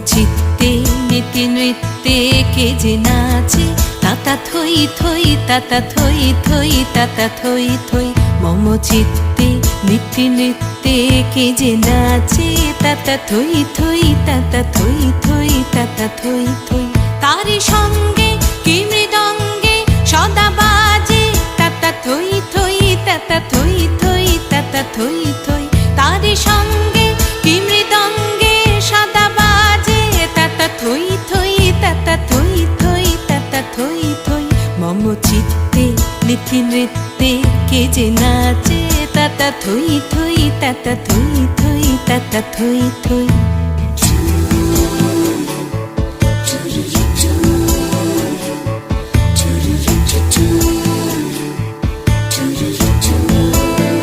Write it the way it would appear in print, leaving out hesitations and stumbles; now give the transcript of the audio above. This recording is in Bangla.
চিত্তে নীতি নৃত্যে কে যে নাচে, তাতা থই থই তাতা থই থই তাতা থই থই। মম চিত্তে নীতি নৃত্যে কে যে নাচে, তাতা থই থই তাতা থই থই তাতা থই থই। তারি সঙ্গে কি মৃদঙ্গে সদা বাজে, তাতা থই থই তাতা থই থই তাতা থই থই। তারি সঙ্গে কি মৃদঙ্গে সদা বাজে, তাতা থই থই তাতা থই থই তাতা থই থই। মম চিত্তে নীতি নৃত্যে কে যে নাচে, তাতা থই থই তাতা থই থই তাতা থই থই।